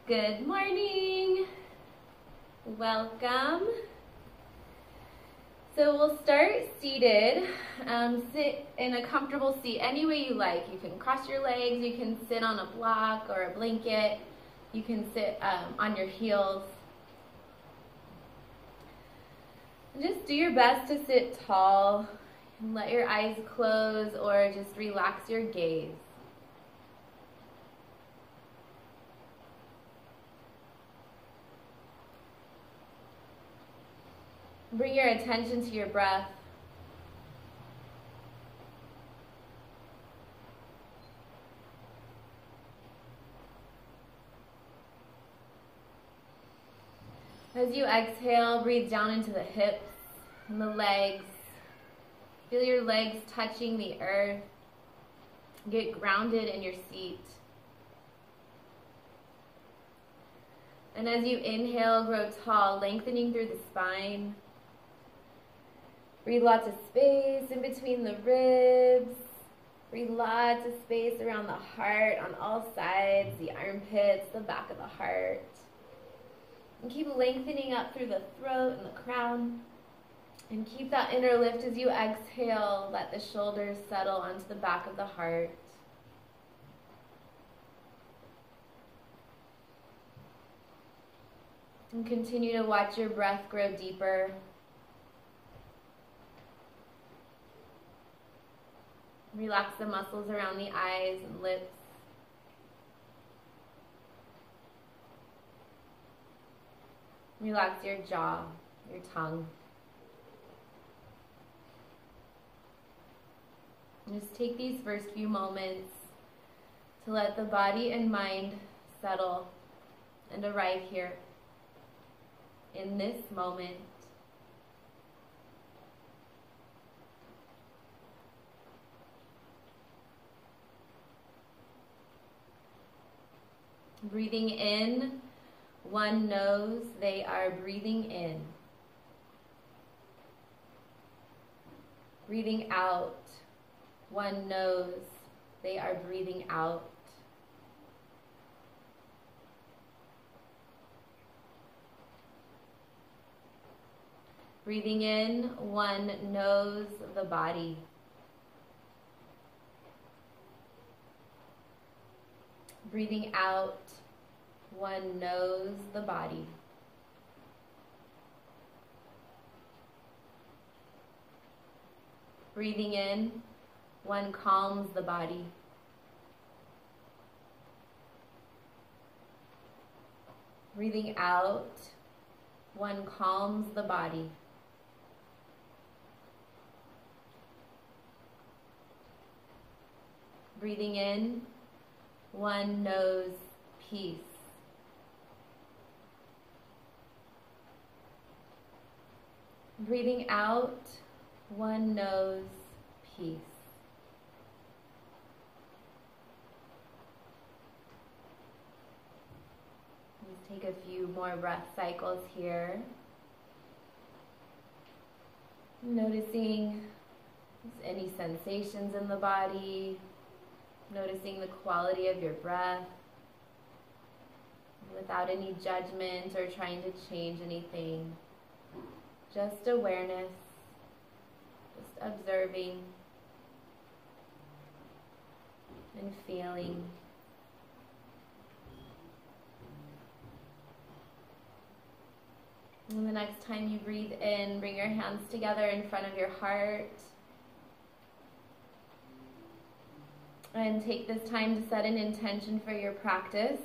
Good morning. Welcome. So we'll start seated. Sit in a comfortable seat any way you like. You can cross your legs, you can sit on a block or a blanket, you can sit on your heels. And just do your best to sit tall and let your eyes close or just relax your gaze. Bring your attention to your breath. As you exhale, breathe down into the hips and the legs. Feel your legs touching the earth. Get grounded in your seat. And as you inhale, grow tall, lengthening through the spine. Breathe lots of space in between the ribs. Breathe lots of space around the heart on all sides, the armpits, the back of the heart. And keep lengthening up through the throat and the crown. And keep that inner lift as you exhale. Let the shoulders settle onto the back of the heart. And continue to watch your breath grow deeper. Relax the muscles around the eyes and lips. Relax your jaw, your tongue. And just take these first few moments to let the body and mind settle and arrive here in this moment. Breathing in, one knows they are breathing in. Breathing out, one knows they are breathing out. Breathing in, one knows the body. Breathing out, one knows the body. Breathing in, one calms the body. Breathing out, one calms the body. Breathing in, one knows peace. Breathing out, one knows peace. Let's take a few more breath cycles here. Noticing any sensations in the body. Noticing the quality of your breath without any judgment or trying to change anything. Just awareness, just observing and feeling. And the next time you breathe in, bring your hands together in front of your heart. And take this time to set an intention for your practice,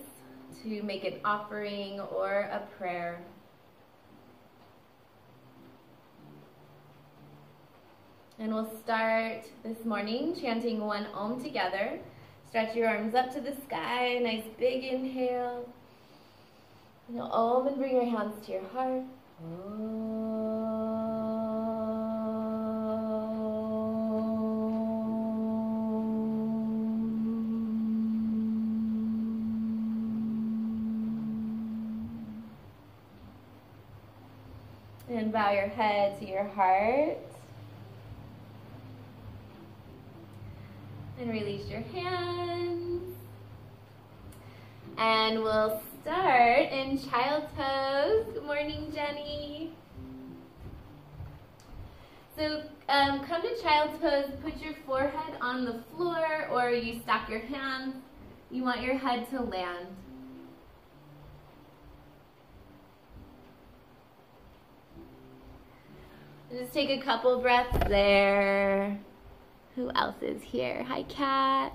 to make an offering or a prayer. And we'll start this morning chanting one Om together. Stretch your arms up to the sky, nice big inhale. And Om, and bring your hands to your heart. Om. And bow your head to your heart. And release your hands. And we'll start in child's pose. Good morning, Jenny. So come to child's pose, put your forehead on the floor, or you stack your hands. You want your head to land. Just take a couple breaths there. Who else is here? Hi, Kat.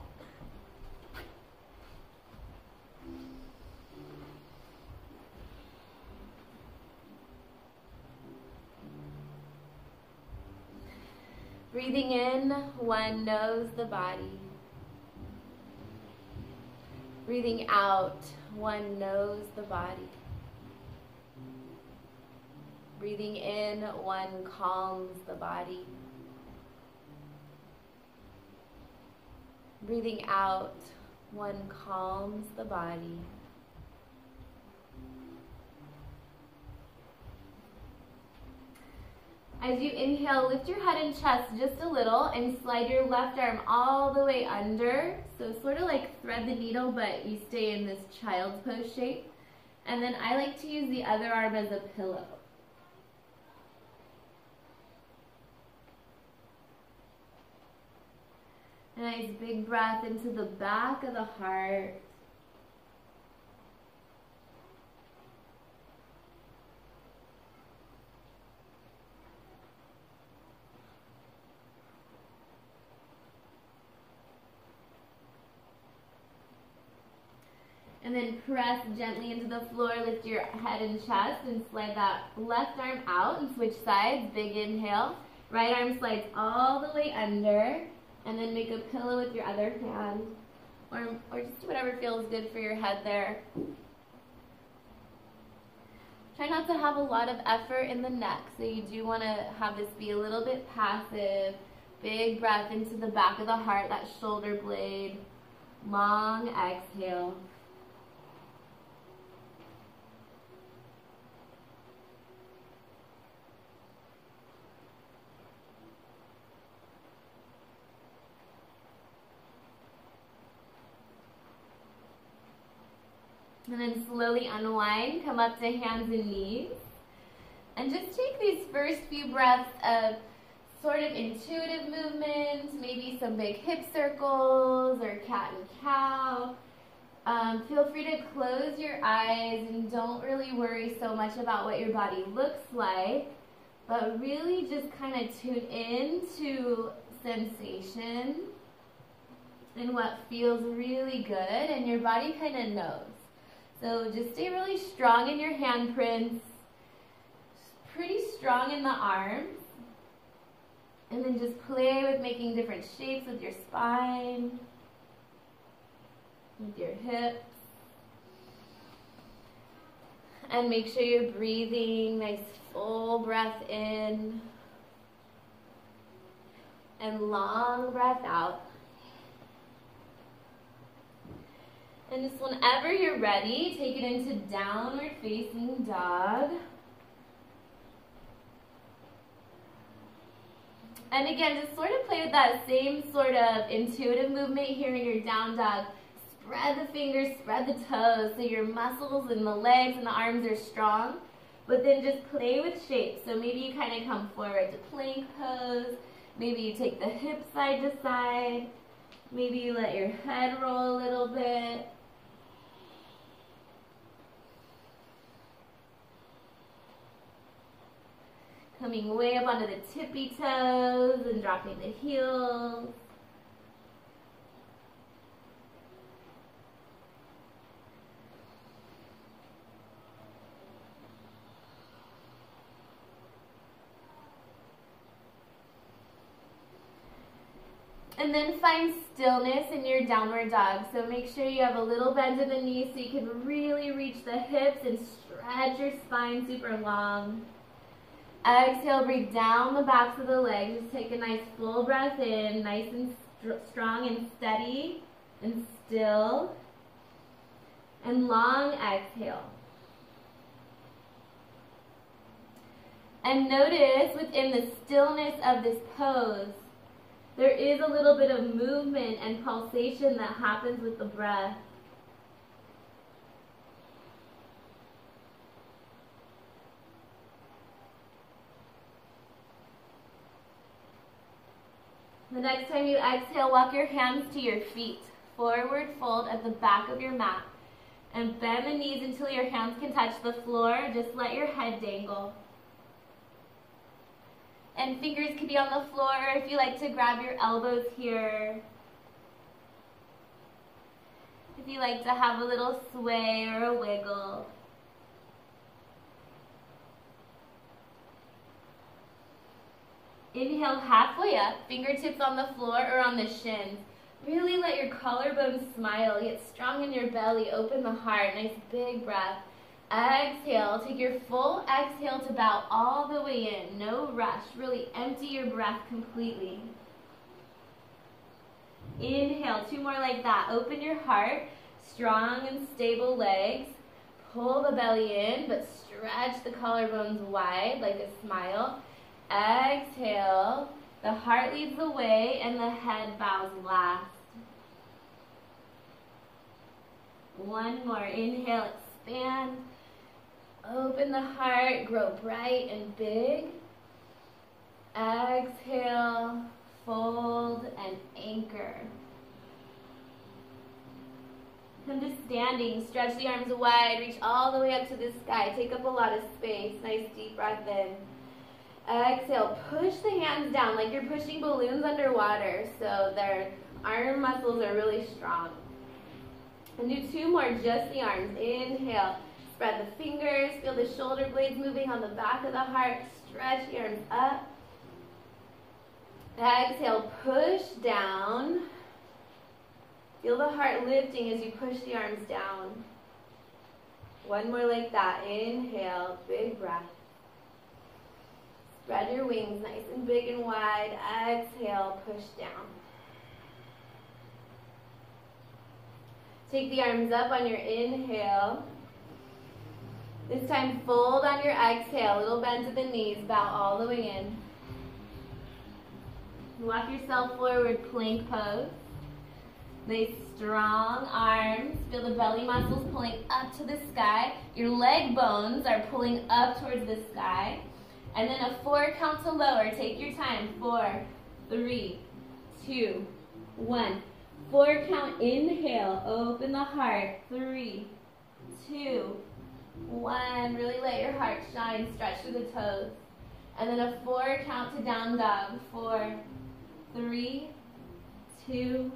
Breathing in, one knows the body. Breathing out, one knows the body. Breathing in, one calms the body. Breathing out, one calms the body. As you inhale, lift your head and chest just a little and slide your left arm all the way under. So sort of like thread the needle, but you stay in this child's pose shape. And then I like to use the other arm as a pillow. A nice big breath into the back of the heart. And then press gently into the floor, lift your head and chest, and slide that left arm out and switch sides. Big inhale. Right arm slides all the way under, and then make a pillow with your other hand, or just do whatever feels good for your head there. Try not to have a lot of effort in the neck, so you do want to have this be a little bit passive. Big breath into the back of the heart, that shoulder blade. Long exhale. And then slowly unwind, come up to hands and knees. And just take these first few breaths of sort of intuitive movement, maybe some big hip circles or cat and cow. Feel free to close your eyes and don't really worry so much about what your body looks like, but really just kind of tune in to sensation and what feels really good, and your body kind of knows. So just stay really strong in your handprints, pretty strong in the arms, and then just play with making different shapes with your spine, with your hips. And make sure you're breathing, nice full breath in, and long breath out. And just whenever you're ready, take it into downward facing dog. And again, just sort of play with that same sort of intuitive movement here in your down dog. Spread the fingers, spread the toes, so your muscles and the legs and the arms are strong. But then just play with shapes. So maybe you kind of come forward to plank pose. Maybe you take the hips side to side. Maybe you let your head roll a little bit. Coming way up onto the tippy toes and dropping the heels. And then find stillness in your downward dog. So make sure you have a little bend in the knees so you can really reach the hips and stretch your spine super long. Exhale, breathe down the backs of the legs. Just take a nice full breath in, nice and strong and steady and still. And long exhale. And notice within the stillness of this pose, there is a little bit of movement and pulsation that happens with the breath. next time you exhale, walk your hands to your feet. Forward fold at the back of your mat. And bend the knees until your hands can touch the floor. Just let your head dangle. And fingers can be on the floor if you like to grab your elbows here. If you like to have a little sway or a wiggle. Inhale halfway up, fingertips on the floor or on the shins. Really let your collarbones smile. Get strong in your belly. Open the heart. Nice big breath. Exhale. Take your full exhale to bow all the way in. No rush. Really empty your breath completely. Inhale. 2 more like that. Open your heart. Strong and stable legs. Pull the belly in, but stretch the collarbones wide like a smile. Exhale. The heart leads the way and the head bows last. 1 more. Inhale, expand. Open the heart, grow bright and big. Exhale, fold and anchor. Come to standing. Stretch the arms wide. Reach all the way up to the sky. Take up a lot of space. Nice deep breath in. Exhale, push the hands down like you're pushing balloons underwater so their arm muscles are really strong. And do 2 more, just the arms. Inhale, spread the fingers, feel the shoulder blades moving on the back of the heart. Stretch the arms up. Exhale, push down. Feel the heart lifting as you push the arms down. 1 more like that. Inhale, big breath. Spread your wings nice and big and wide. Exhale, push down. Take the arms up on your inhale. This time fold on your exhale. Little bend to the knees. Bow all the way in. Walk yourself forward, plank pose. Nice strong arms. Feel the belly muscles pulling up to the sky. Your leg bones are pulling up towards the sky. And then a 4 count to lower. Take your time. 4, 3, 2, 1. 4 count. Inhale. Open the heart. 3, 2, 1. Really let your heart shine. Stretch through the toes. And then a 4 count to down dog. 4, 3, 2,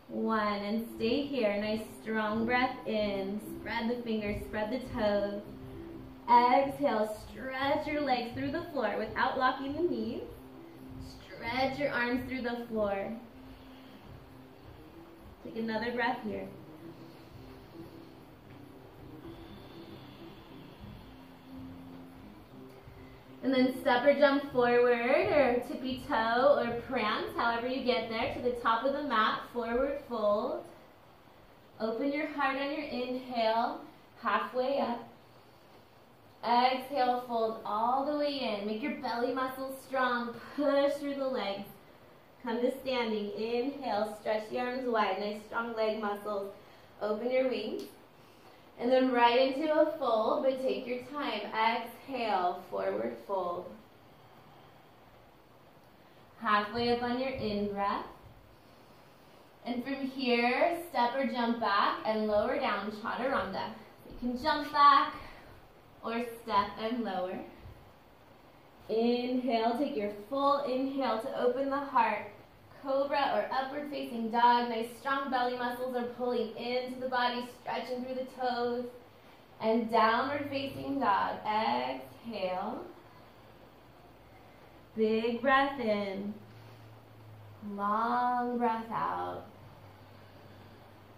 1. And stay here. Nice strong breath in. Spread the fingers. Spread the toes. Exhale, stretch your legs through the floor without locking the knees. Stretch your arms through the floor. Take another breath here. And then step or jump forward or tippy toe or prance, however you get there, to the top of the mat, forward fold. Open your heart on your inhale, halfway up. Exhale, fold all the way in. Make your belly muscles strong. Push through the legs. Come to standing. Inhale, stretch the arms wide. Nice strong leg muscles. Open your wings. And then right into a fold, but take your time. Exhale, forward fold. Halfway up on your in-breath. And from here, step or jump back and lower down, chaturanga. You can jump back or step and lower. Inhale, take your full inhale to open the heart. Cobra or upward facing dog. Nice strong belly muscles are pulling into the body, stretching through the toes. And downward facing dog. Exhale. Big breath in. Long breath out.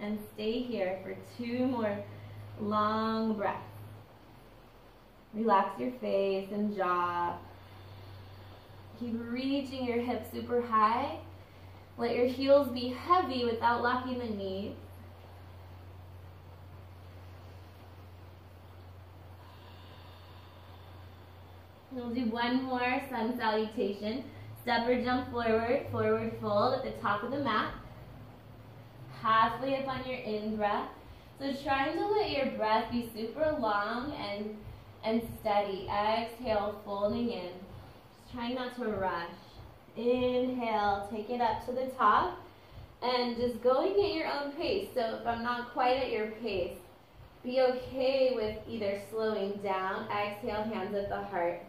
And stay here for 2 more long breaths. Relax your face and jaw. Keep reaching your hips super high. Let your heels be heavy without locking the knees. We'll do 1 more sun salutation. Step or jump forward, forward fold at the top of the mat. Halfway up on your in-breath. So trying to let your breath be super long and steady. Exhale, folding in. Just trying not to rush. Inhale, take it up to the top. And just going at your own pace. So if I'm not quite at your pace, be okay with either slowing down. Exhale, hands at the heart.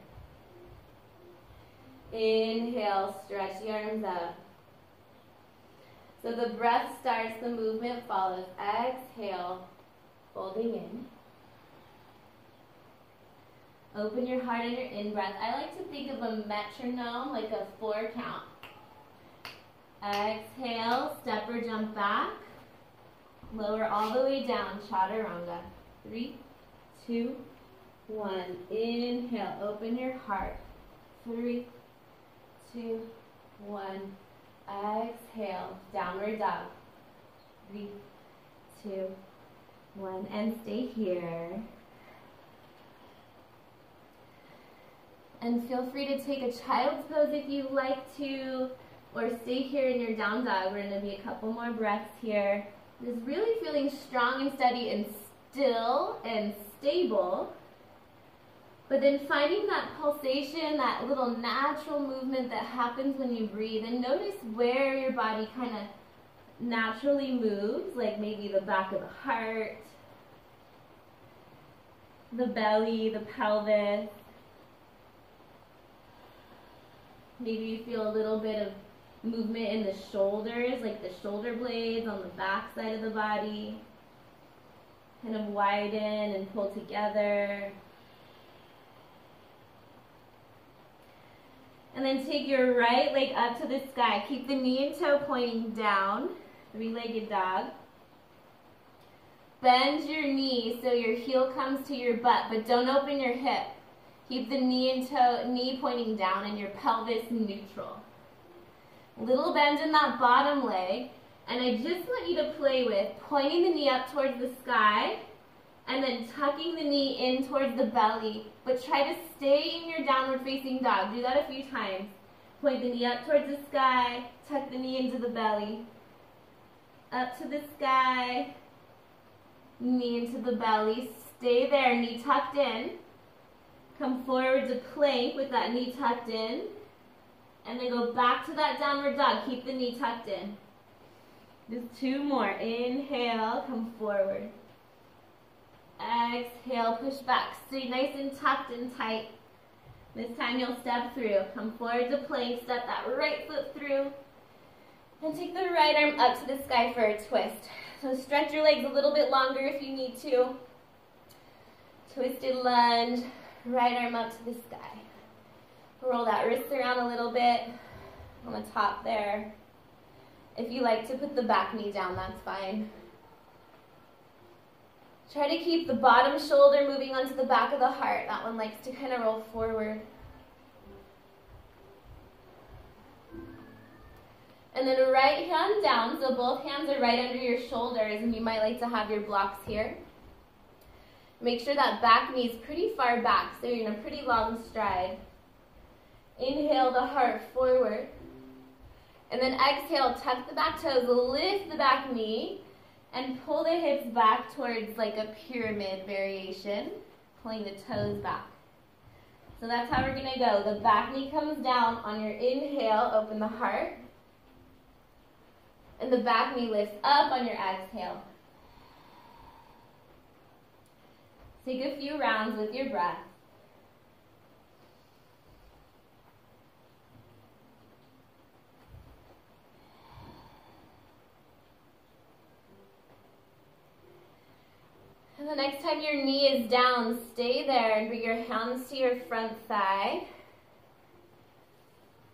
Inhale, stretch the arms up. So the breath starts, the movement follows. Exhale, folding in. Open your heart on your in-breath. I like to think of a metronome, like a 4 count. Exhale, step or jump back. Lower all the way down, chaturanga. 3, 2, 1. Inhale, open your heart. 3, 2, 1. Exhale, downward dog. 3, 2, 1. And stay here. And feel free to take a child's pose if you like to, or stay here in your down dog. We're going to be a couple more breaths here. Just really feeling strong and steady and still and stable. But then finding that pulsation, that little natural movement that happens when you breathe. And notice where your body kind of naturally moves, like maybe the back of the heart, the belly, the pelvis. Maybe you feel a little bit of movement in the shoulders, like the shoulder blades on the back side of the body. Kind of widen and pull together. And then take your right leg up to the sky. Keep the knee and toe pointing down. 3-legged dog. Bend your knee so your heel comes to your butt, but don't open your hip. Keep the knee pointing down and your pelvis neutral. Little bend in that bottom leg, and I just want you to play with pointing the knee up towards the sky and then tucking the knee in towards the belly, but try to stay in your downward facing dog. Do that a few times. Point the knee up towards the sky, tuck the knee into the belly. Up to the sky, knee into the belly. Stay there, knee tucked in. Come forward to plank with that knee tucked in. And then go back to that downward dog. Keep the knee tucked in. Just 2 more. Inhale, come forward. Exhale, push back. Stay nice and tucked and tight. This time you'll step through. Come forward to plank. Step that right foot through. And take the right arm up to the sky for a twist. So stretch your legs a little bit longer if you need to. Twisted lunge. Right arm up to the sky. Roll that wrist around a little bit on the top there. If you like to put the back knee down, that's fine. Try to keep the bottom shoulder moving onto the back of the heart. That one likes to kind of roll forward. And then right hand down, so both hands are right under your shoulders, and you might like to have your blocks here. Make sure that back knee is pretty far back, so you're in a pretty long stride. Inhale the heart forward. And then exhale, tuck the back toes, lift the back knee, and pull the hips back towards like a pyramid variation, pulling the toes back. So that's how we're gonna go. The back knee comes down on your inhale, open the heart. And the back knee lifts up on your exhale. Take a few rounds with your breath. And the next time your knee is down, stay there and bring your hands to your front thigh.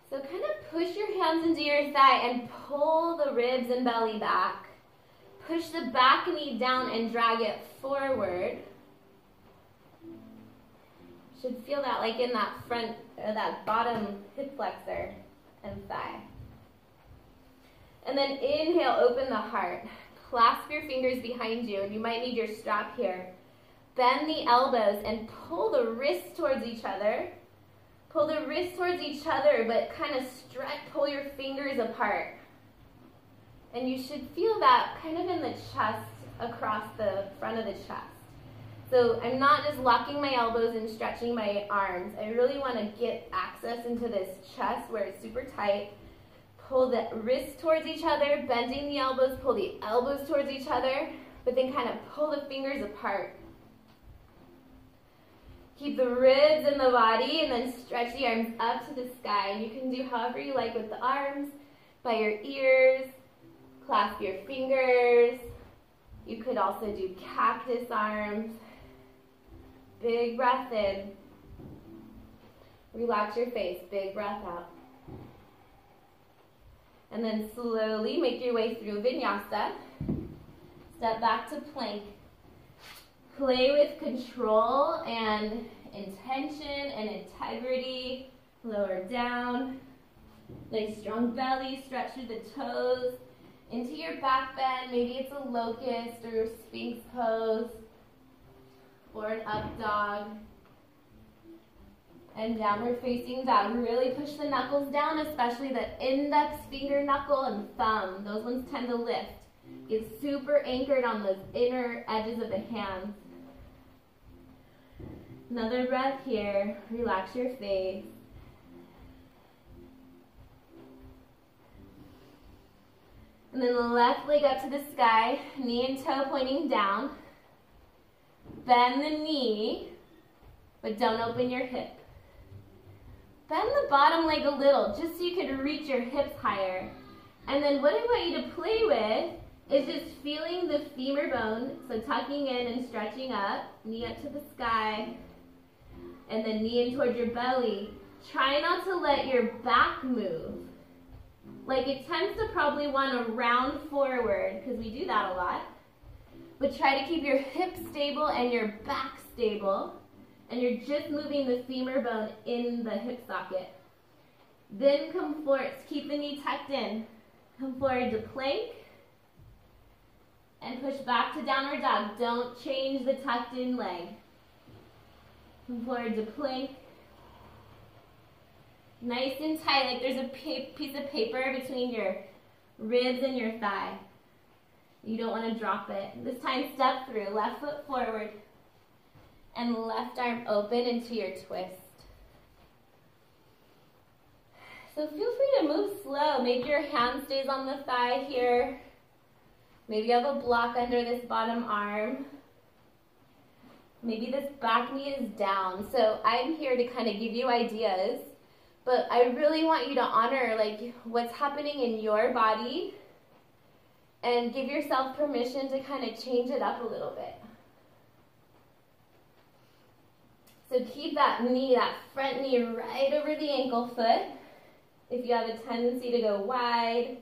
So kind of push your hands into your thigh and pull the ribs and belly back. Push the back knee down and drag it forward. Should feel that like in that front, or that bottom hip flexor and thigh. And then inhale, open the heart. Clasp your fingers behind you, and you might need your strap here. Bend the elbows and pull the wrists towards each other. Pull the wrists towards each other, but kind of stretch, pull your fingers apart. And you should feel that kind of in the chest, across the front of the chest. So I'm not just locking my elbows and stretching my arms. I really want to get access into this chest where it's super tight. Pull the wrists towards each other, bending the elbows, pull the elbows towards each other, but then kind of pull the fingers apart. Keep the ribs in the body and then stretch the arms up to the sky. And you can do however you like with the arms, by your ears, clasp your fingers. You could also do cactus arms. Big breath in. Relax your face, big breath out. And then slowly make your way through vinyasa. Step back to plank. Play with control and intention and integrity. Lower down. Nice strong belly, stretch through the toes. Into your back bend. Maybe it's a locust or sphinx pose. Or an up dog. And downward facing dog. Really push the knuckles down, especially the index finger knuckle and thumb. Those ones tend to lift. Get super anchored on those inner edges of the hands. Another breath here. Relax your face. And then the left leg up to the sky, knee and toe pointing down. Bend the knee, but don't open your hip. Bend the bottom leg a little, just so you can reach your hips higher. And then what I want you to play with is just feeling the femur bone, so tucking in and stretching up, knee up to the sky, and then knee in towards your belly. Try not to let your back move. Like it tends to probably want to round forward, because we do that a lot. But try to keep your hips stable and your back stable. And you're just moving the femur bone in the hip socket. Then come forward, keep the knee tucked in. Come forward to plank. And push back to downward dog. Don't change the tucked in leg. Come forward to plank. Nice and tight, like there's a piece of paper between your ribs and your thigh. You don't want to drop it. This time step through, left foot forward. And left arm open into your twist. So feel free to move slow. Maybe your hand stays on the thigh here. Maybe you have a block under this bottom arm. Maybe this back knee is down. So I'm here to kind of give you ideas, but I really want you to honor like what's happening in your body and give yourself permission to kind of change it up a little bit. So keep that knee, that front knee right over the ankle foot. If you have a tendency to go wide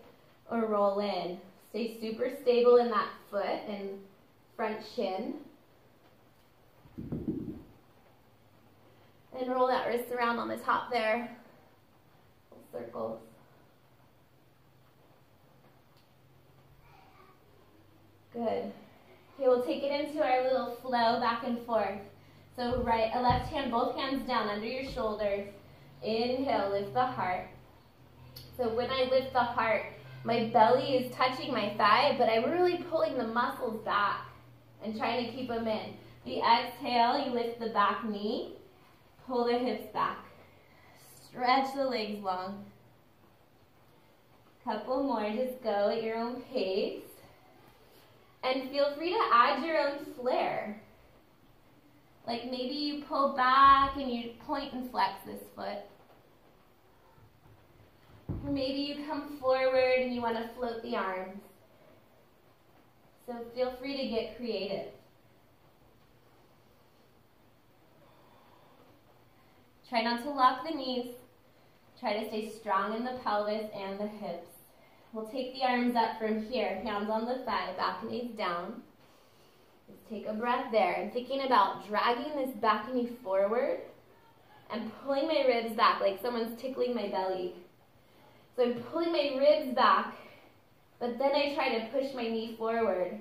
or roll in, stay super stable in that foot and front shin. And roll that wrist around on the top there. Circles. Good. Okay, we'll take it into our little flow back and forth. So left hand, both hands down under your shoulders. Inhale, lift the heart. So when I lift the heart, my belly is touching my thigh, but I'm really pulling the muscles back and trying to keep them in. The exhale, you lift the back knee, pull the hips back. Stretch the legs long. Couple more, just go at your own pace. And feel free to add your own flair. Like maybe you pull back and you point and flex this foot. Or maybe you come forward and you want to float the arms. So feel free to get creative. Try not to lock the knees. Try to stay strong in the pelvis and the hips. We'll take the arms up from here, hands on the thigh, back knees down. Just take a breath there. I'm thinking about dragging this back knee forward and pulling my ribs back like someone's tickling my belly. So I'm pulling my ribs back, but then I try to push my knee forward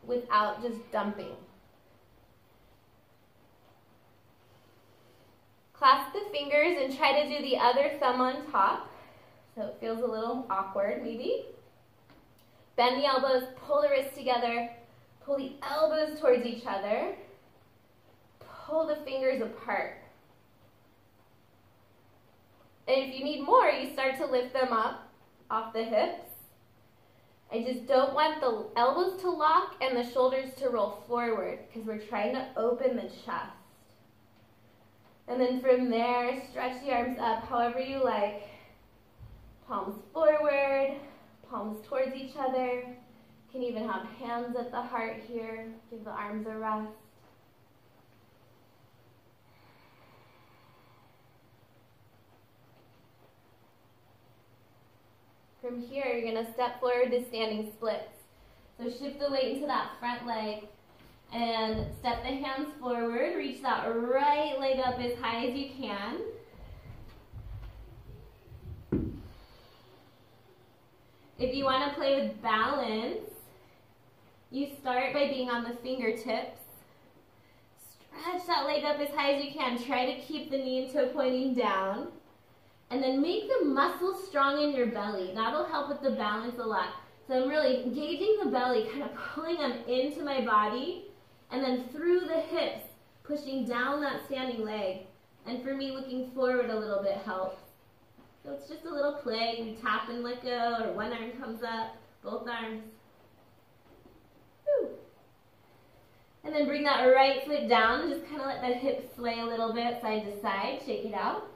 without just dumping. Clasp the fingers and try to do the other thumb on top. So it feels a little awkward maybe. Bend the elbows, pull the wrists together, pull the elbows towards each other. pull the fingers apart. And if you need more, you start to lift them up off the hips. I just don't want the elbows to lock and the shoulders to roll forward because we're trying to open the chest. And then from there, stretch the arms up however you like. Palms forward, palms towards each other. You can even have hands at the heart here. Give the arms a rest. From here, you're going to step forward to standing splits. So shift the weight into that front leg and step the hands forward. Reach that right leg up as high as you can. If you want to play with balance, you start by being on the fingertips. Stretch that leg up as high as you can. Try to keep the knee and toe pointing down. And then make the muscles strong in your belly. That'll help with the balance a lot. So I'm really engaging the belly, kind of pulling them into my body, and then through the hips, pushing down that standing leg. And for me, looking forward a little bit helps. So it's just a little play. You tap and let go, or one arm comes up, both arms. Woo. And then bring that right foot down and just kind of let the hips sway a little bit side to side. Shake it out.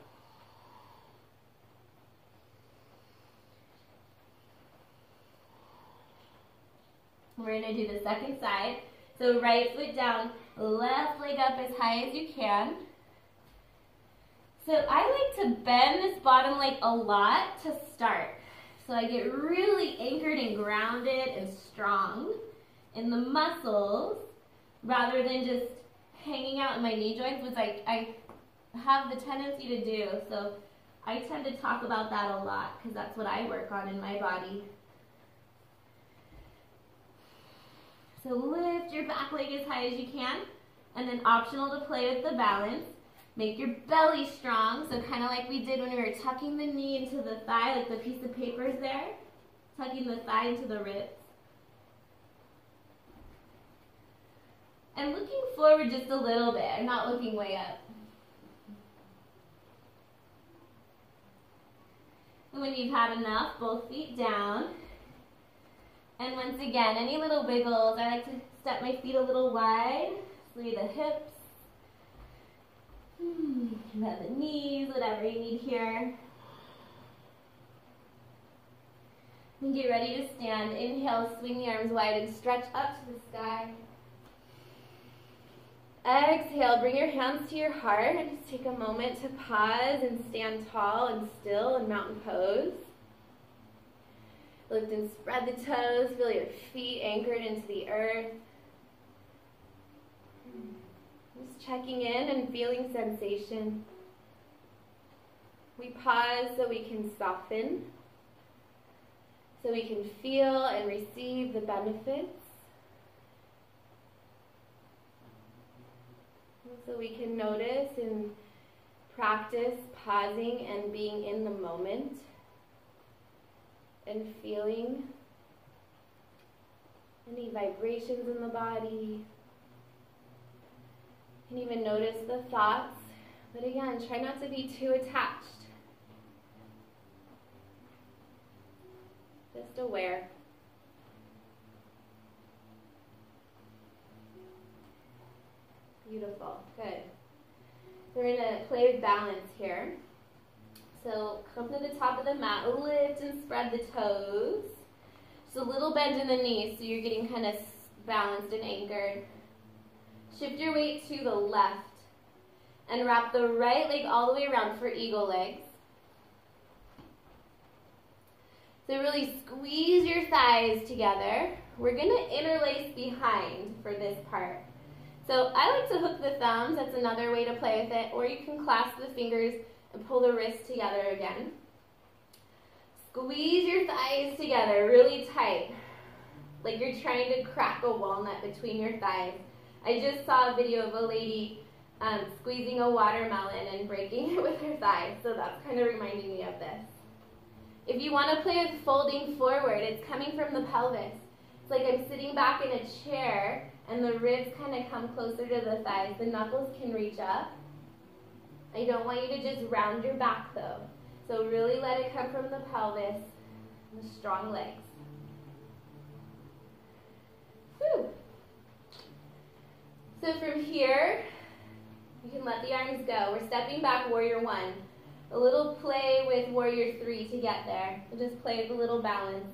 We're going to do the second side. So right foot down, left leg up as high as you can. So I like to bend this bottom leg a lot to start. So I get really anchored and grounded and strong in the muscles rather than just hanging out in my knee joints, which I have the tendency to do. So I tend to talk about that a lot because that's what I work on in my body. So lift your back leg as high as you can, and then optional to play with the balance. Make your belly strong, so kind of like we did when we were tucking the knee into the thigh, like the piece of paper is there. Tucking the thigh into the ribs. And looking forward just a little bit. I'm not looking way up. And when you've had enough, both feet down. And once again, any little wiggles, I like to step my feet a little wide, sway the hips, bend the knees, whatever you need here. And get ready to stand. Inhale, swing the arms wide and stretch up to the sky. Exhale, bring your hands to your heart and just take a moment to pause and stand tall and still in mountain pose. Lift and spread the toes, feel your feet anchored into the earth. Just checking in and feeling sensation. We pause so we can soften, so we can feel and receive the benefits, so we can notice and practice pausing and being in the moment. And feeling any vibrations in the body. You can even notice the thoughts. But again, try not to be too attached. Just aware. Beautiful. Good. So we're going to play with balance here. So come to the top of the mat, lift and spread the toes. Just a little bend in the knees so you're getting kind of balanced and anchored. Shift your weight to the left and wrap the right leg all the way around for eagle legs. So really squeeze your thighs together. We're going to interlace behind for this part. So I like to hook the thumbs, that's another way to play with it, or you can clasp the fingers and pull the wrists together again. Squeeze your thighs together really tight, like you're trying to crack a walnut between your thighs. I just saw a video of a lady squeezing a watermelon and breaking it with her thighs, so that's kind of reminding me of this. If you want to play with folding forward, it's coming from the pelvis. It's like I'm sitting back in a chair and the ribs kind of come closer to the thighs. The knuckles can reach up. I don't want you to just round your back though. So really let it come from the pelvis and the strong legs. Whew. So from here, you can let the arms go. We're stepping back, warrior one. A little play with warrior three to get there. We'll just play with a little balance.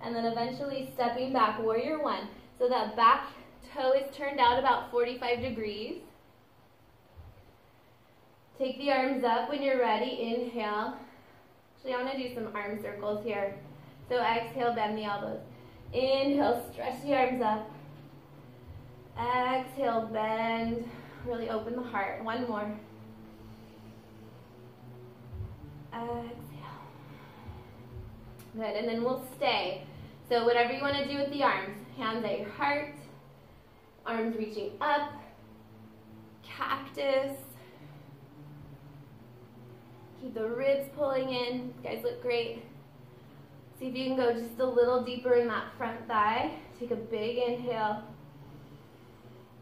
And then eventually stepping back, warrior one. So that back toe is turned out about 45 degrees. Take the arms up when you're ready. Inhale. Actually, I want to do some arm circles here. So exhale, bend the elbows. Inhale, stretch the arms up. Exhale, bend. Really open the heart. One more. Exhale. Good, and then we'll stay. So whatever you want to do with the arms. Hands at your heart. Arms reaching up. Cactus. Keep the ribs pulling in. You guys look great. See if you can go just a little deeper in that front thigh. Take a big inhale.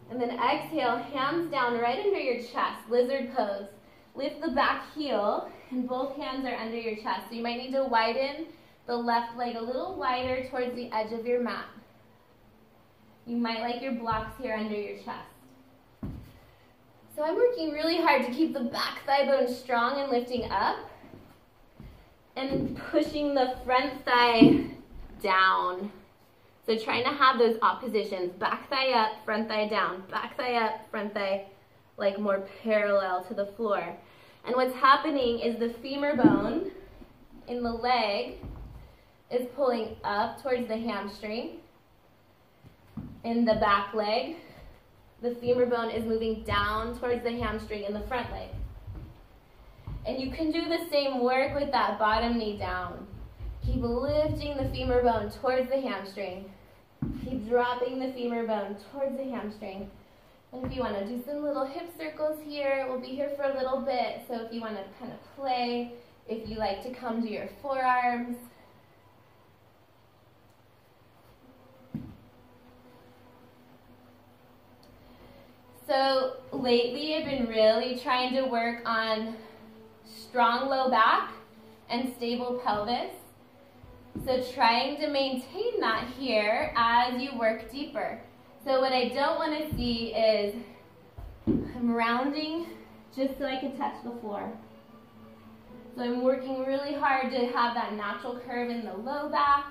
And then exhale, hands down right under your chest, lizard pose. Lift the back heel, and both hands are under your chest. So you might need to widen the left leg a little wider towards the edge of your mat. You might like your blocks here under your chest. So I'm working really hard to keep the back thigh bone strong and lifting up, and pushing the front thigh down. So trying to have those oppositions, back thigh up, front thigh down, back thigh up, front thigh, like more parallel to the floor. And what's happening is the femur bone in the leg is pulling up towards the hamstring. In the back leg, the femur bone is moving down towards the hamstring in the front leg. And you can do the same work with that bottom knee down. Keep lifting the femur bone towards the hamstring. Keep dropping the femur bone towards the hamstring. And if you want to do some little hip circles here, we'll be here for a little bit. So if you want to kind of play, if you like to come to your forearms. So lately I've been really trying to work on strong low back and stable pelvis. So trying to maintain that here as you work deeper. So what I don't want to see is I'm rounding just so I can touch the floor. So I'm working really hard to have that natural curve in the low back.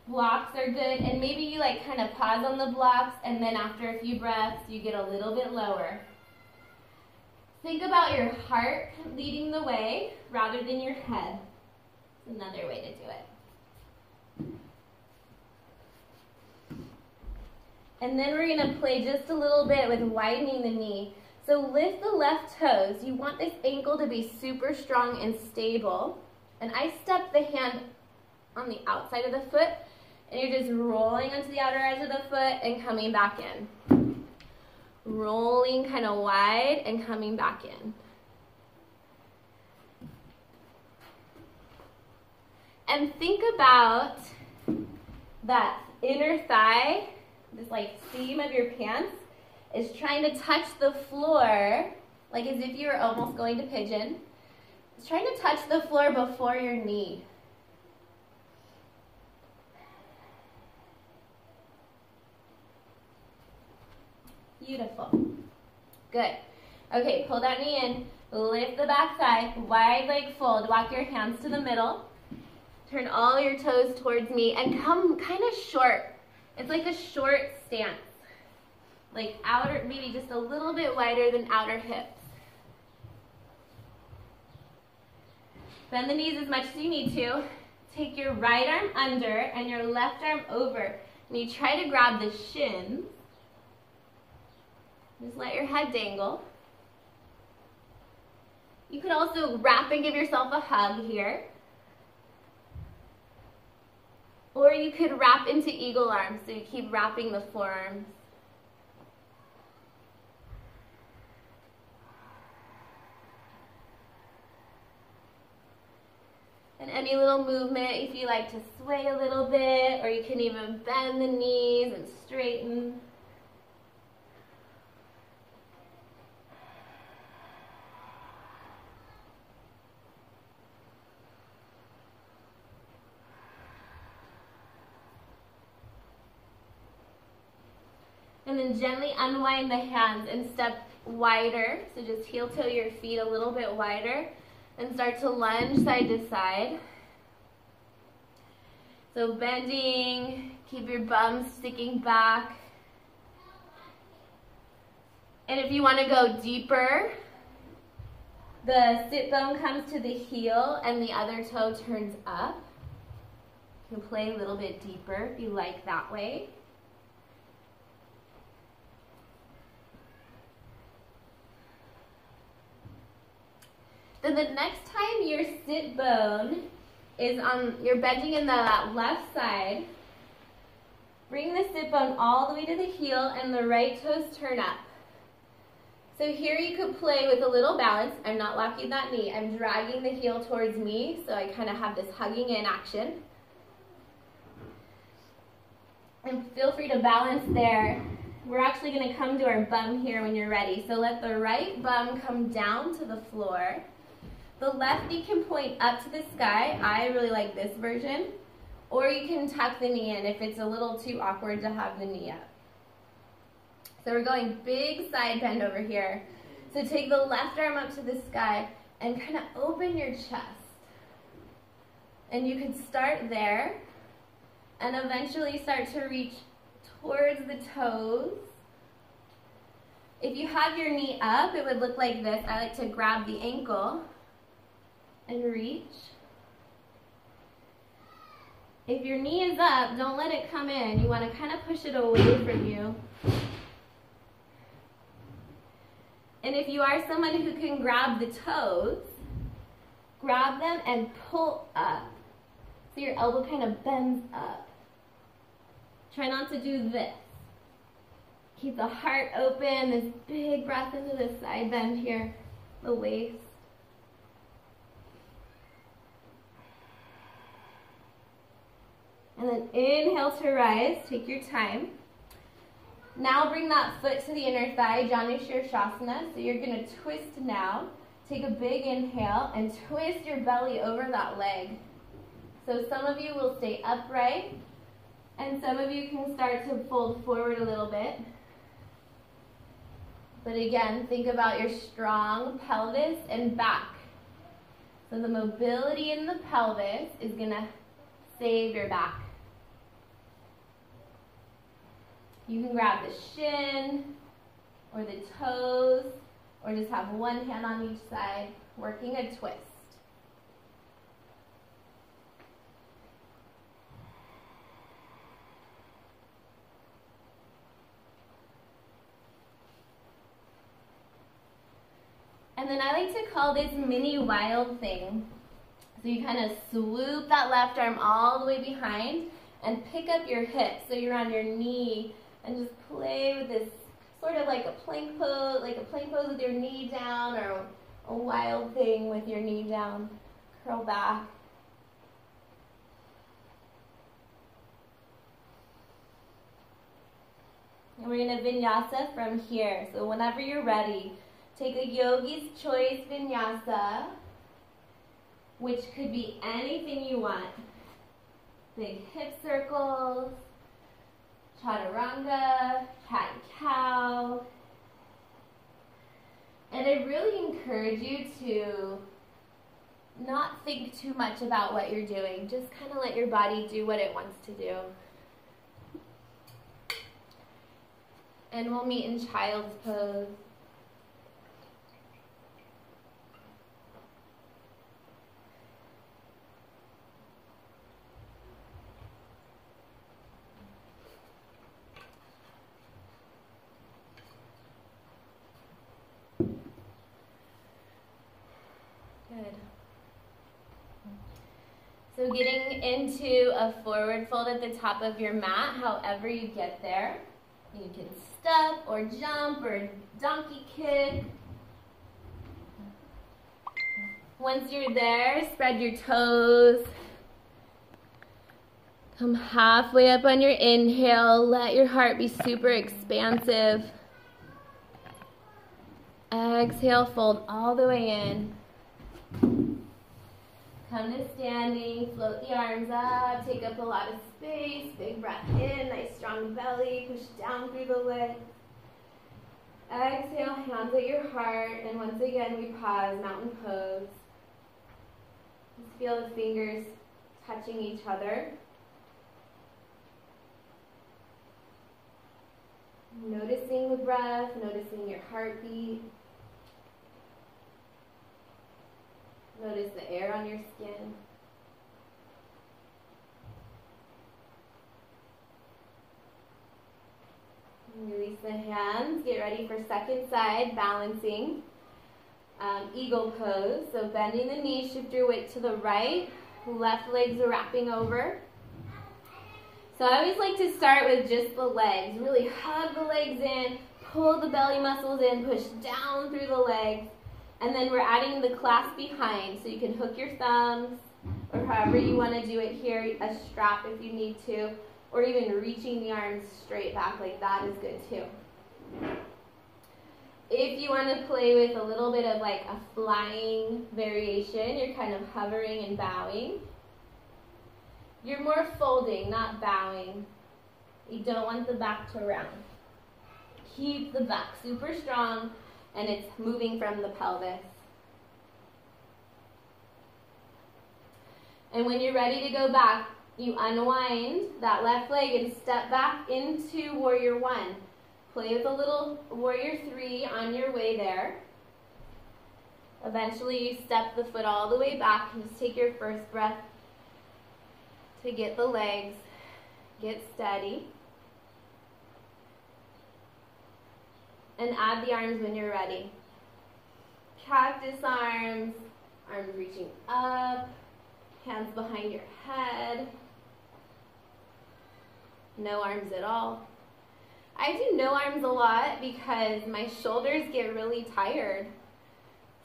Blocks are good, and maybe you like kind of pause on the blocks, and then after a few breaths you get a little bit lower. Think about your heart leading the way rather than your head. It's another way to do it. And then we're going to play just a little bit with widening the knee. So lift the left toes. You want this ankle to be super strong and stable. And I step the hand on the outside of the foot, and you're just rolling onto the outer edge of the foot and coming back in. Rolling kind of wide and coming back in. And think about that inner thigh, this like seam of your pants, is trying to touch the floor, like as if you were almost going to pigeon. It's trying to touch the floor before your knee. Beautiful. Good. Okay, pull that knee in, lift the back thigh, wide leg fold, walk your hands to the middle, turn all your toes towards me, and come kind of short. It's like a short stance, like outer, maybe just a little bit wider than outer hips. Bend the knees as much as you need to. Take your right arm under and your left arm over, and you try to grab the shins. Just let your head dangle. You can also wrap and give yourself a hug here. Or you could wrap into eagle arms, so you keep wrapping the forearms. And any little movement if you like to sway a little bit, or you can even bend the knees and straighten. And then gently unwind the hands and step wider. So just heel toe your feet a little bit wider and start to lunge side to side. So bending, keep your bum sticking back. And if you want to go deeper, the sit bone comes to the heel and the other toe turns up. You can play a little bit deeper if you like that way. Then the next time your sit bone is you're bending in the left side, bring the sit bone all the way to the heel and the right toes turn up. So here you could play with a little balance. I'm not locking that knee. I'm dragging the heel towards me, so I kind of have this hugging in action. And feel free to balance there. We're actually going to come to our bum here when you're ready. So let the right bum come down to the floor. The left knee can point up to the sky. I really like this version. Or you can tuck the knee in if it's a little too awkward to have the knee up. So we're going big side bend over here. So take the left arm up to the sky and kind of open your chest. And you can start there and eventually start to reach towards the toes. If you have your knee up, it would look like this. I like to grab the ankle and reach. If your knee is up, don't let it come in. You want to kind of push it away from you. And if you are someone who can grab the toes, grab them and pull up. So your elbow kind of bends up. Try not to do this. Keep the heart open, this big breath into the side bend here, the waist. And then inhale to rise, take your time. Now bring that foot to the inner thigh, Janu Shirshasana. So you're going to twist now. Take a big inhale and twist your belly over that leg. So some of you will stay upright, and some of you can start to fold forward a little bit. But again, think about your strong pelvis and back. So the mobility in the pelvis is going to save your back. You can grab the shin or the toes or just have one hand on each side, working a twist. And then I like to call this mini wild thing. So you kind of swoop that left arm all the way behind and pick up your hip so you're on your knee and just play with this sort of like a plank pose with your knee down, or a wild thing with your knee down. Curl back. And we're going to vinyasa from here. So whenever you're ready, take a yogi's choice vinyasa, which could be anything you want. Big hip circles, chaturanga, cat-cow. And I really encourage you to not think too much about what you're doing. Just kind of let your body do what it wants to do. And we'll meet in child's pose. Good. So getting into a forward fold at the top of your mat, however you get there. You can step or jump or donkey kick. Once you're there, spread your toes. Come halfway up on your inhale. Let your heart be super expansive. Exhale, fold all the way in. Come to standing, float the arms up, take up a lot of space, big breath in, nice strong belly, push down through the legs. Exhale, hands at your heart, and once again we pause, mountain pose. Just feel the fingers touching each other. Noticing the breath, noticing your heartbeat. Notice the air on your skin. Release the hands. Get ready for second side, balancing. Eagle pose. So bending the knees, shift your weight to the right. Left legs are wrapping over. So I always like to start with just the legs. Really hug the legs in, pull the belly muscles in, push down through the legs. And then we're adding the clasp behind, so you can hook your thumbs, or however you want to do it here, a strap if you need to, or even reaching the arms straight back like that is good too. If you want to play with a little bit of like a flying variation, you're kind of hovering and bowing. You're more folding, not bowing. You don't want the back to round. Keep the back super strong, and it's moving from the pelvis. And when you're ready to go back, you unwind that left leg and step back into warrior one. Play with a little warrior three on your way there. Eventually you step the foot all the way back and just take your first breath to get the legs, get steady. And add the arms when you're ready. Cactus arms, arms reaching up, hands behind your head. No arms at all. I do no arms a lot because my shoulders get really tired.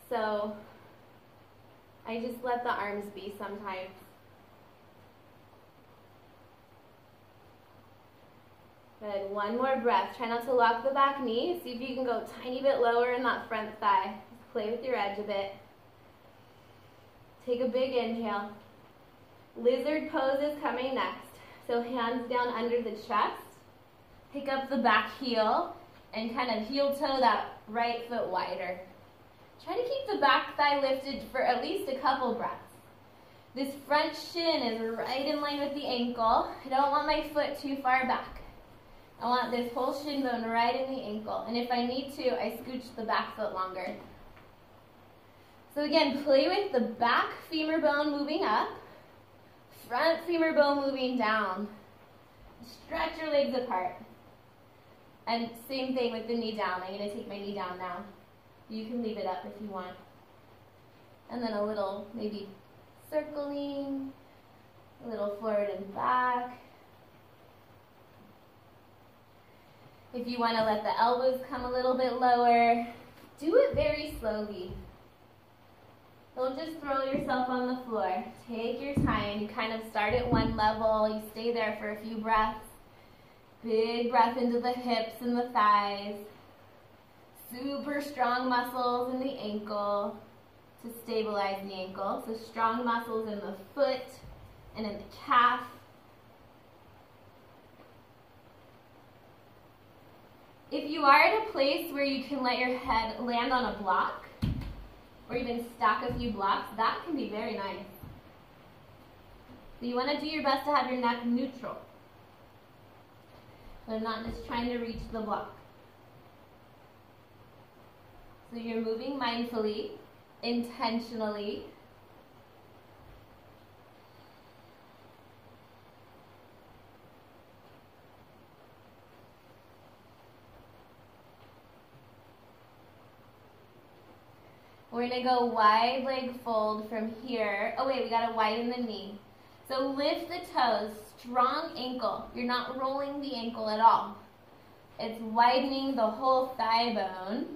So I just let the arms be sometimes. Good, one more breath. Try not to lock the back knee. See if you can go a tiny bit lower in that front thigh. Just play with your edge a bit. Take a big inhale. Lizard pose is coming next. So hands down under the chest. Pick up the back heel and kind of heel toe that right foot wider. Try to keep the back thigh lifted for at least a couple breaths. This front shin is right in line with the ankle. I don't want my foot too far back. I want this whole shin bone right in the ankle. And if I need to, I scooch the back foot longer. So again, play with the back femur bone moving up, front femur bone moving down. Stretch your legs apart. And same thing with the knee down. I'm going to take my knee down now. You can leave it up if you want. And then a little maybe circling, a little forward and back. If you want to let the elbows come a little bit lower, do it very slowly. Don't just throw yourself on the floor. Take your time. You kind of start at one level. You stay there for a few breaths. Big breath into the hips and the thighs. Super strong muscles in the ankle to stabilize the ankle. So strong muscles in the foot and in the calf. If you are at a place where you can let your head land on a block, or even stack a few blocks, that can be very nice. So you want to do your best to have your neck neutral. So not just trying to reach the block. So you're moving mindfully, intentionally. We're going to go wide leg fold from here. Oh wait, we got to widen the knee. So lift the toes, strong ankle. You're not rolling the ankle at all. It's widening the whole thigh bone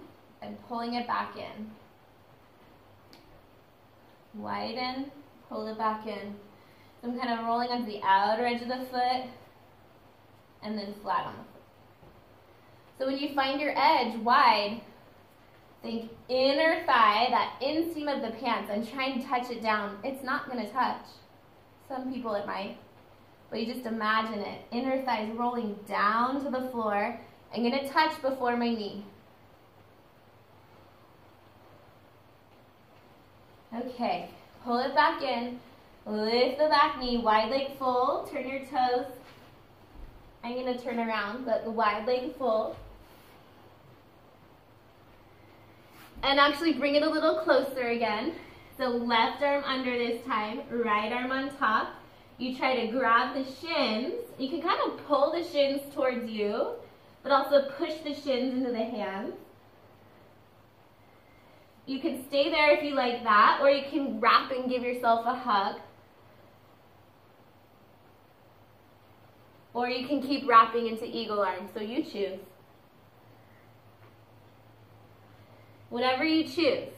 and pulling it back in. Widen, pull it back in. So I'm kind of rolling onto the outer edge of the foot and then flat on the foot. So when you find your edge wide, think inner thigh, that inseam of the pants, and try and touch it down. It's not going to touch. Some people it might. But you just imagine it. Inner thigh is rolling down to the floor. I'm going to touch before my knee. Okay, pull it back in. Lift the back knee, wide leg full. Turn your toes. I'm going to turn around, but the wide leg full. And actually bring it a little closer again. So left arm under this time, right arm on top. You try to grab the shins. You can kind of pull the shins towards you, but also push the shins into the hands. You can stay there if you like that, or you can wrap and give yourself a hug. Or you can keep wrapping into eagle arms, so you choose. Whatever you choose.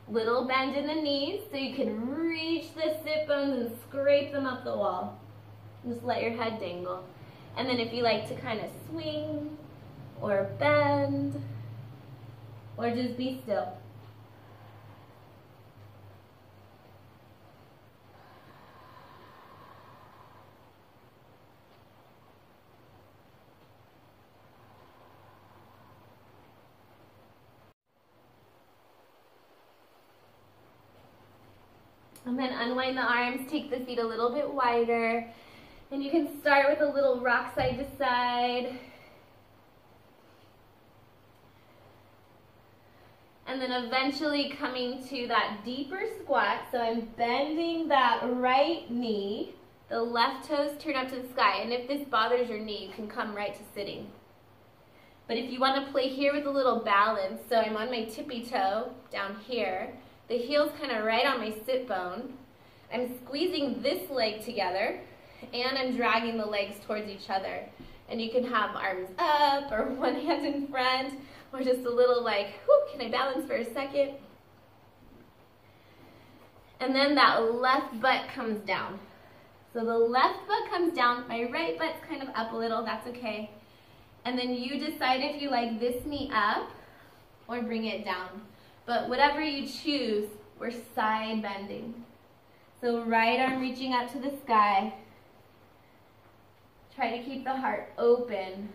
Little bend in the knees so you can reach the sit bones and scrape them up the wall. Just let your head dangle. And then if you like to kind of swing or bend or just be still. And then unwind the arms, take the feet a little bit wider. And you can start with a little rock side to side. And then eventually coming to that deeper squat. So I'm bending that right knee. The left toes turn up to the sky. And if this bothers your knee, you can come right to sitting. But if you want to play here with a little balance, so I'm on my tippy toe down here. The heel's kind of right on my sit bone. I'm squeezing this leg together, and I'm dragging the legs towards each other. And you can have arms up, or one hand in front, or just a little like, whoo, can I balance for a second? And then that left butt comes down. So the left butt comes down, my right butt's kind of up a little, that's okay. And then you decide if you like this knee up, or bring it down. But whatever you choose, we're side bending. So right arm reaching up to the sky. Try to keep the heart open.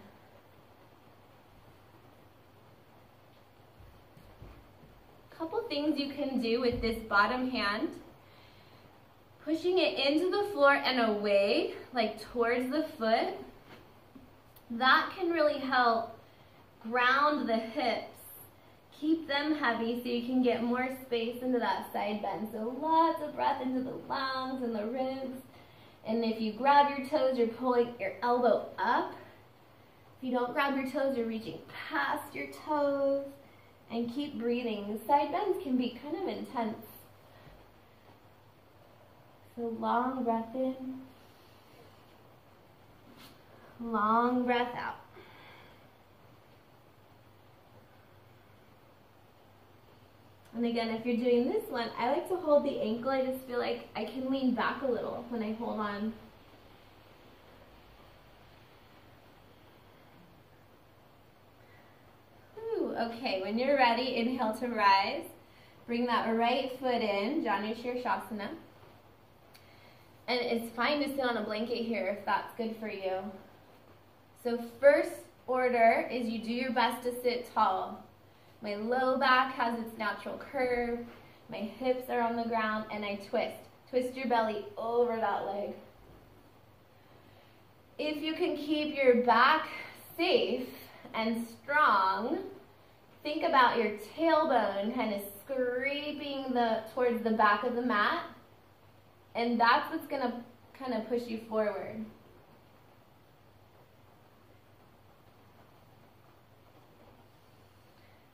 Couple things you can do with this bottom hand. Pushing it into the floor and away, like towards the foot. That can really help ground the hips. Keep them heavy so you can get more space into that side bend. So lots of breath into the lungs and the ribs. And if you grab your toes, you're pulling your elbow up. If you don't grab your toes, you're reaching past your toes. And keep breathing. Side bends can be kind of intense. So long breath in. Long breath out. And again, if you're doing this one, I like to hold the ankle. I just feel like I can lean back a little when I hold on. Ooh, okay, when you're ready, inhale to rise. Bring that right foot in, Janu Shirshasana. And it's fine to sit on a blanket here if that's good for you. So first order is you do your best to sit tall. My low back has its natural curve. My hips are on the ground and I twist. Twist your belly over that leg. If you can keep your back safe and strong, think about your tailbone kind of scraping towards the back of the mat. And that's what's going to kind of push you forward.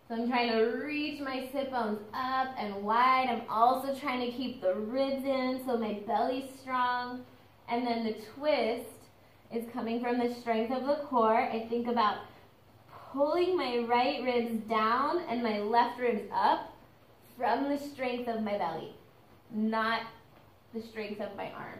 So I'm trying to reach my sit bones up and wide. I'm also trying to keep the ribs in so my belly's strong. And then the twist is coming from the strength of the core. I think about pulling my right ribs down and my left ribs up from the strength of my belly. not the strength of my arm.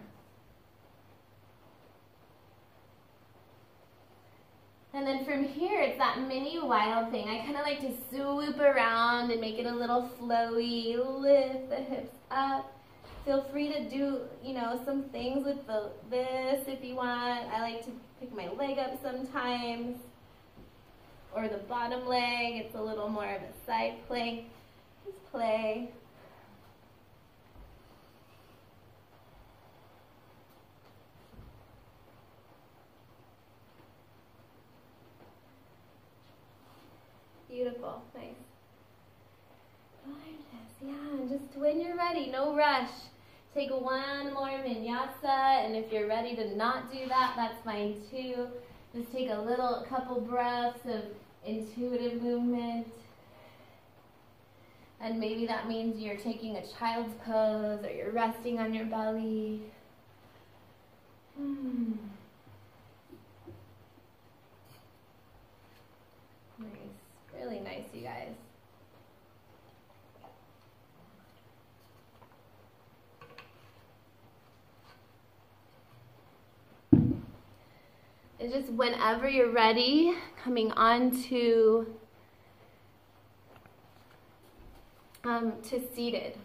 And then from here, it's that mini wild thing. I kind of like to swoop around and make it a little flowy, lift the hips up. Feel free to do, you know, some things with this if you want. I like to pick my leg up sometimes, or the bottom leg. It's a little more of a side plank. Just play. Beautiful, nice. Yeah, just when you're ready, no rush. Take one more vinyasa, and if you're ready to not do that, that's fine too. Just take a couple breaths of intuitive movement. And maybe that means you're taking a child's pose or you're resting on your belly. Nice, really nice, you guys. It's just whenever you're ready, coming on to seated.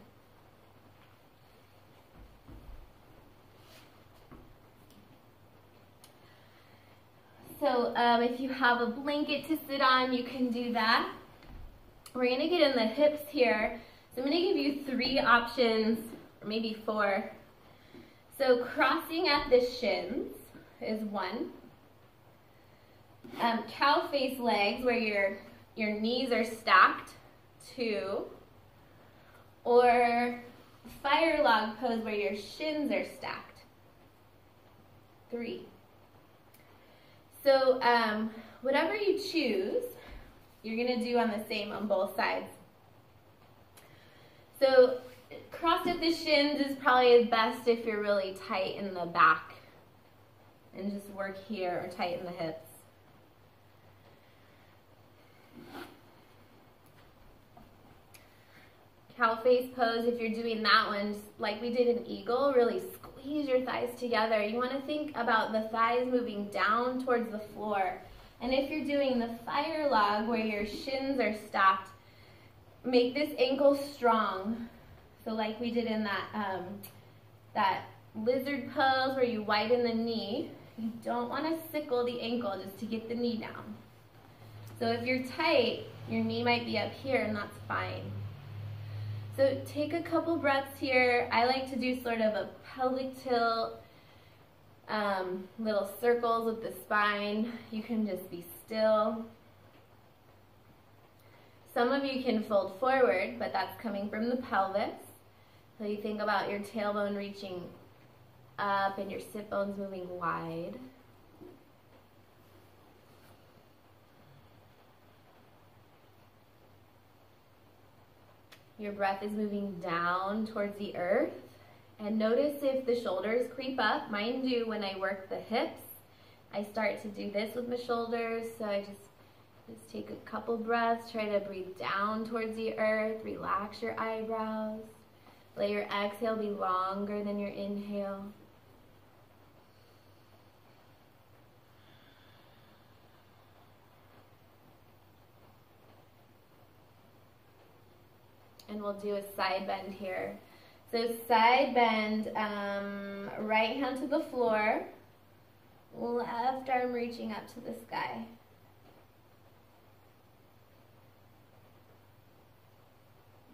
So if you have a blanket to sit on, you can do that. We're gonna get in the hips here. So I'm gonna give you 3 options, or maybe 4. So crossing at the shins is 1. Cow face legs, where your knees are stacked, 2. Or fire log pose, where your shins are stacked, 3. So whatever you choose, you're gonna do on the same on both sides. So crossed at the shins is probably best if you're really tight in the back, and just work here, or tighten the hips. Cow face pose, if you're doing that one, like we did in eagle, really squeeze your thighs together. You want to think about the thighs moving down towards the floor. And if you're doing the fire log, where your shins are stacked, make this ankle strong. So like we did in that lizard pose, where you widen the knee, you don't want to sickle the ankle just to get the knee down. So if you're tight, your knee might be up here, and that's fine. So take a couple breaths here. I like to do sort of a pelvic tilt, little circles with the spine. You can just be still. Some of you can fold forward, but that's coming from the pelvis. So you think about your tailbone reaching up and your sit bones moving wide. Your breath is moving down towards the earth. And notice if the shoulders creep up. Mine do when I work the hips. I start to do this with my shoulders. So I just take a couple breaths. Try to breathe down towards the earth. Relax your eyebrows. Let your exhale be longer than your inhale. And we'll do a side bend here. So side bend, right hand to the floor, left arm reaching up to the sky.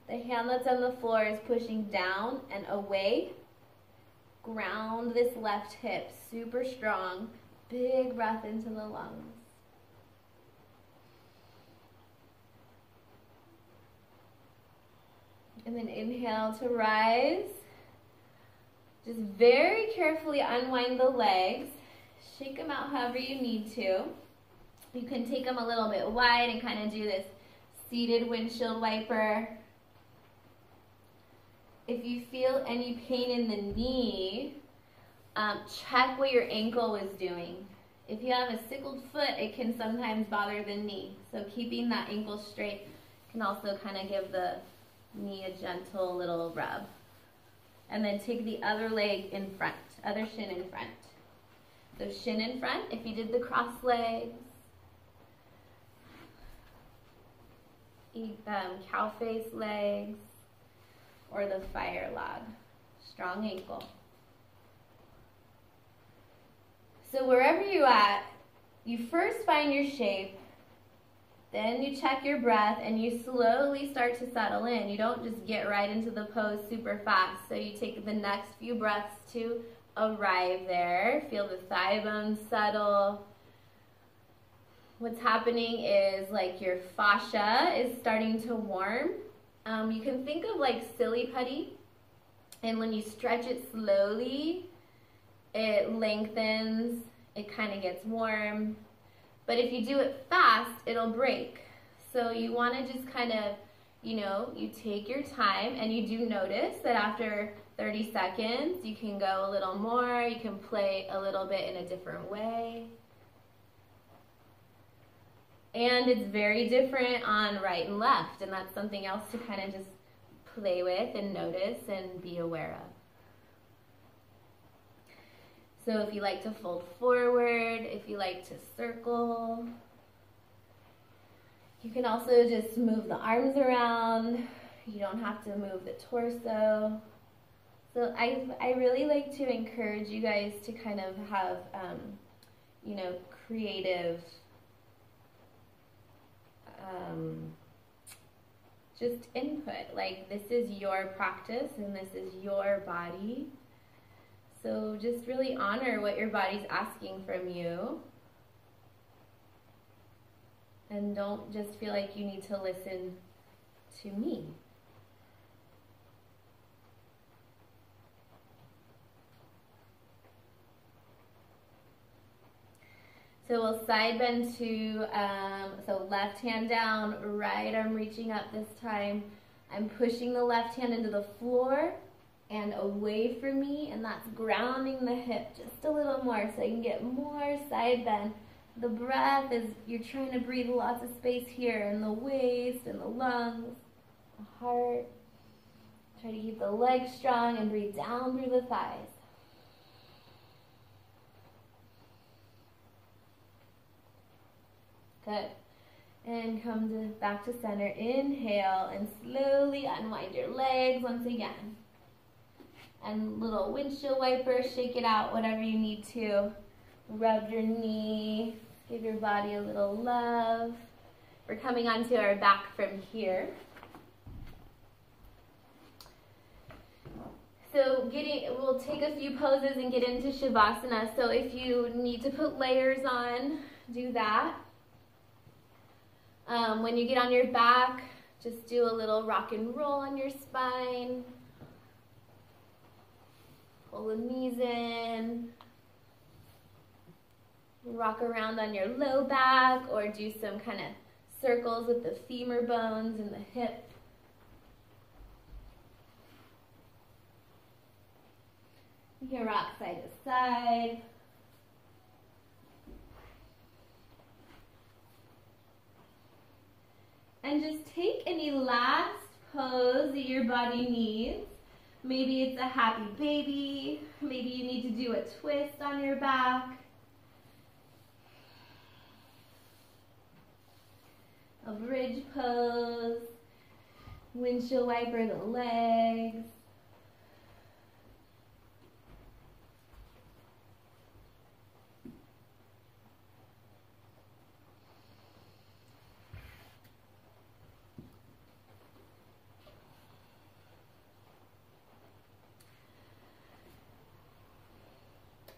The hand that's on the floor is pushing down and away. Ground this left hip, super strong. Big breath into the lungs. And then inhale to rise. Just very carefully unwind the legs. Shake them out however you need to. You can take them a little bit wide and kind of do this seated windshield wiper. If you feel any pain in the knee, check what your ankle was doing. If you have a sickled foot, it can sometimes bother the knee. So keeping that ankle straight can also kind of give the knee a gentle little rub. And then take the other leg in front, other shin in front. So shin in front, if you did the cross legs. Cow face legs, or the fire log, strong ankle. So wherever you're at, you first find your shape, then you check your breath, and you slowly start to settle in. You don't just get right into the pose super fast. So you take the next few breaths to arrive there. Feel the thigh bones settle. What's happening is like your fascia is starting to warm. You can think of like silly putty, and when you stretch it slowly, it lengthens, it kind of gets warm. But if you do it fast, it'll break. So you want to just kind of, you take your time, and you do notice that after 30 seconds, you can go a little more, you can play a little bit in a different way. And it's very different on right and left, and that's something else to kind of just play with and notice and be aware of. So if you like to fold forward, if you like to circle, you can also just move the arms around. You don't have to move the torso. So I really like to encourage you guys to kind of have, creative just input. Like, this is your practice and this is your body. So just really honor what your body's asking from you. And don't just feel like you need to listen to me. So we'll side bend to, so left hand down, right arm reaching up this time. I'm pushing the left hand into the floor and away from me, and that's grounding the hip just a little more so you can get more side bend. The breath is, you're trying to breathe lots of space here in the waist and the lungs, the heart. Try to keep the legs strong and breathe down through the thighs. Good. And come back to center. Inhale and slowly unwind your legs once again. And little windshield wiper, shake it out, whatever you need to. Rub your knee, give your body a little love. We're coming onto our back from here. So we'll take a few poses and get into Shavasana. So if you need to put layers on, do that. When you get on your back, just do a little rock and roll on your spine. Pull the knees in. Rock around on your low back, or do some kind of circles with the femur bones and the hip. You can rock side to side. And just take any last pose that your body needs. Maybe it's a happy baby. Maybe you need to do a twist on your back. A bridge pose. Windshield wiper the legs.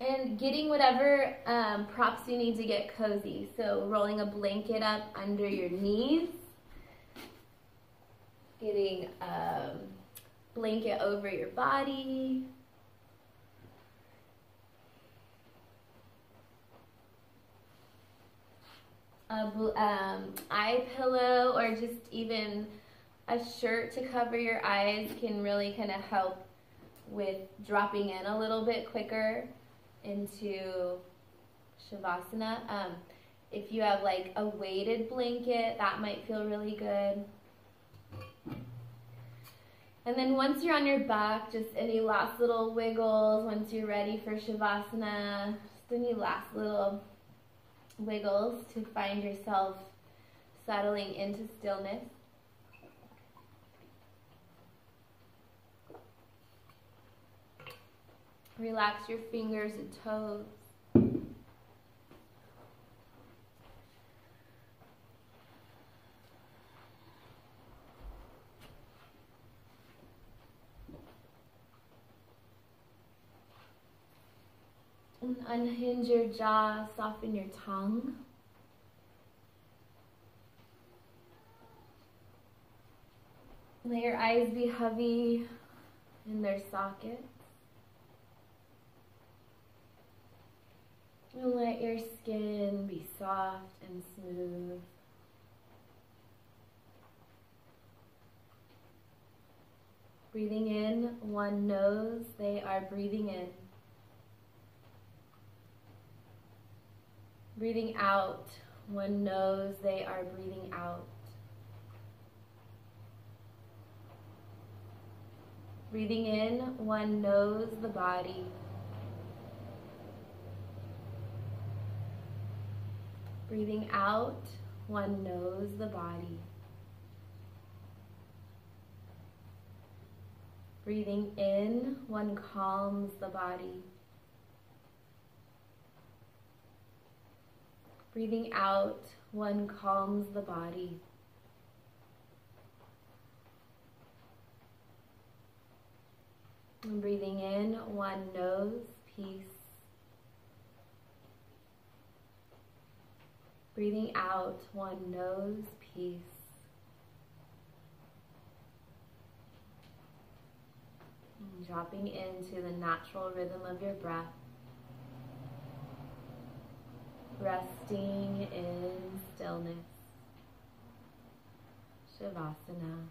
And getting whatever props you need to get cozy. So rolling a blanket up under your knees. Getting a blanket over your body. Eye pillow, or just even a shirt to cover your eyes can really kind of help with dropping in a little bit quicker into Shavasana. If you have like a weighted blanket, that might feel really good. And then once you're on your back, just any last little wiggles. Once you're ready for Shavasana, just any last little wiggles to find yourself settling into stillness. Relax your fingers and toes. And unhinge your jaw, soften your tongue. Let your eyes be heavy in their sockets. And let your skin be soft and smooth. Breathing in, one knows they are breathing in. Breathing out, one knows they are breathing out. Breathing in, one knows the body. Breathing out, one knows the body. Breathing in, one calms the body. Breathing out, one calms the body. And breathing in, one knows peace. Breathing out, one knows peace. And dropping into the natural rhythm of your breath. Resting in stillness. Shavasana.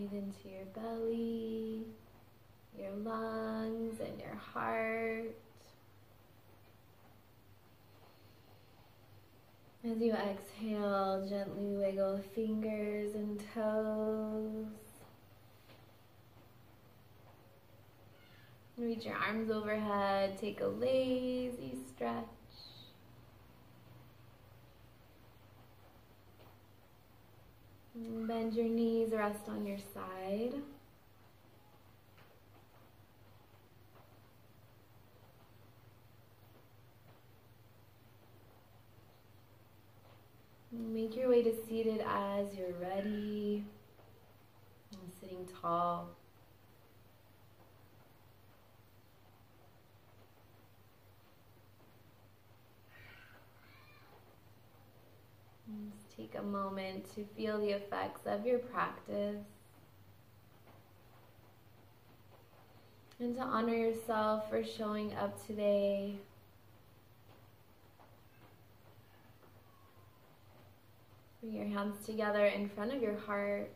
Breathe into your belly, your lungs, and your heart. As you exhale, gently wiggle fingers and toes. Reach your arms overhead, take a lazy stretch. And bend your knees, rest on your side. Make your way to seated as you're ready. And sitting tall. Just take a moment to feel the effects of your practice. And to honor yourself for showing up today. Bring your hands together in front of your heart.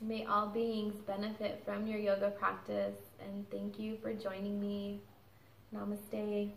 May all beings benefit from your yoga practice, and thank you for joining me. Namaste.